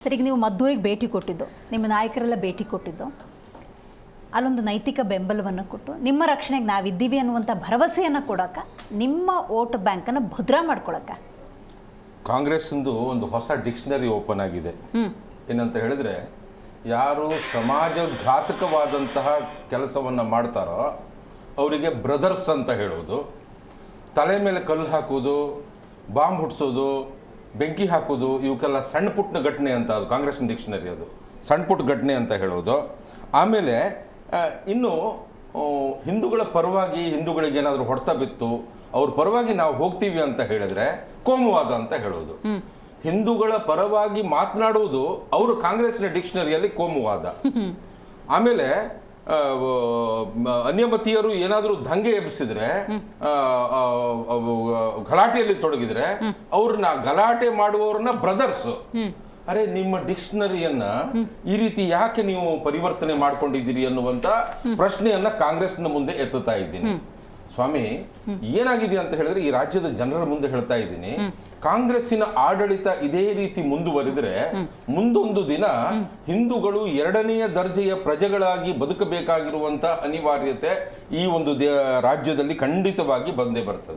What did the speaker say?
Sir, ಈಗ ನೀವು ಮದ್ದೂರಿಗೆ ಭೇಟಿ ಕೊಟ್ಟಿದ್ದು, ನಿಮ್ಮ ನಾಯಕರೆಲ್ಲ ಭೇಟಿ ಕೊಟ್ಟಿದ್ದು, ಅಲ್ಲೊಂದು ನೈತಿಕ ಬೆಂಬಲವನ್ನು ಕೊಟ್ಟು ನಿಮ್ಮ ರಕ್ಷಣೆಗೆ ನಾವಿದ್ದೀವಿ ಅನ್ನುವಂಥ ಭರವಸೆಯನ್ನು ಕೊಡೋಕೆ, ನಿಮ್ಮ ವೋಟ್ ಬ್ಯಾಂಕನ್ನು ಭದ್ರ ಮಾಡ್ಕೊಳಕ್ಕೆ ಕಾಂಗ್ರೆಸ್ಸಿಂದು ಒಂದು ಹೊಸ ಡಿಕ್ಷನರಿ ಓಪನ್ ಆಗಿದೆ. ಏನಂತ ಹೇಳಿದ್ರೆ, ಯಾರು ಸಮಾಜಘಾತಕವಾದಂತಹ ಕೆಲಸವನ್ನು ಮಾಡ್ತಾರೋ ಅವರಿಗೆ ಬ್ರದರ್ಸ್ ಅಂತ ಹೇಳೋದು, ತಲೆ ಮೇಲೆ ಕಲ್ಲು ಹಾಕೋದು, ಬಾಂಬ್ ಹುಟ್ಟಿಸೋದು, ಬೆಂಕಿ ಹಾಕೋದು, ಇವಕ್ಕೆಲ್ಲ ಸಣ್ಣ ಪುಟ್ಟ ಘಟನೆ ಅಂತ, ಅದು ಕಾಂಗ್ರೆಸ್ನ ಡಿಕ್ಷನರಿ, ಅದು ಸಣ್ಣ ಪುಟ್ಟ ಘಟನೆ ಅಂತ ಹೇಳೋದು. ಆಮೇಲೆ ಇನ್ನು ಹಿಂದೂಗಳ ಪರವಾಗಿ ಹಿಂದೂಗಳಿಗೆ ಏನಾದರೂ ಹೊಡೆತ ಬಿತ್ತು, ಅವ್ರ ಪರವಾಗಿ ನಾವು ಹೋಗ್ತೀವಿ ಅಂತ ಹೇಳಿದ್ರೆ ಕೋಮುವಾದ ಅಂತ ಹೇಳೋದು. ಹಿಂದೂಗಳ ಪರವಾಗಿ ಮಾತನಾಡುವುದು ಅವರು ಕಾಂಗ್ರೆಸ್ನ ಡಿಕ್ಷನರಿಯಲ್ಲಿ ಕೋಮುವಾದ. ಆಮೇಲೆ ಅನ್ಯಮತೀಯರು ಏನಾದರೂ ದಂಗೆ ಎಬ್ಬಿಸಿದ್ರೆ, ಗಲಾಟೆಯಲ್ಲಿ ತೊಡಗಿದ್ರೆ ಅವ್ರನ್ನ ಗಲಾಟೆ ಮಾಡುವವ್ರನ್ನ ಬ್ರದರ್ಸ್. ಅರೆ, ನಿಮ್ಮ ಡಿಕ್ಷನರಿಯನ್ನ ಈ ರೀತಿ ಯಾಕೆ ನೀವು ಪರಿವರ್ತನೆ ಮಾಡ್ಕೊಂಡಿದ್ದೀರಿ ಅನ್ನುವಂತ ಪ್ರಶ್ನೆಯನ್ನ ಕಾಂಗ್ರೆಸ್ನ ಮುಂದೆ ಎತ್ತುತ್ತಾ ಇದ್ದೀನಿ. ಸ್ವಾಮಿ, ಏನಾಗಿದೆ ಅಂತ ಹೇಳಿದ್ರೆ, ಈ ರಾಜ್ಯದ ಜನರ ಮುಂದೆ ಹೇಳ್ತಾ ಇದ್ದೀನಿ, ಕಾಂಗ್ರೆಸ್ಸಿನ ಆಡಳಿತ ಇದೇ ರೀತಿ ಮುಂದುವರಿದ್ರೆ ಮುಂದೊಂದು ದಿನ ಹಿಂದೂಗಳು ಎರಡನೆಯ ದರ್ಜೆಯ ಪ್ರಜೆಗಳಾಗಿ ಬದುಕಬೇಕಾಗಿರುವಂತ ಅನಿವಾರ್ಯತೆ ಈ ಒಂದು ರಾಜ್ಯದಲ್ಲಿ ಖಂಡಿತವಾಗಿ ಬಂದೇ ಬರ್ತದೆ.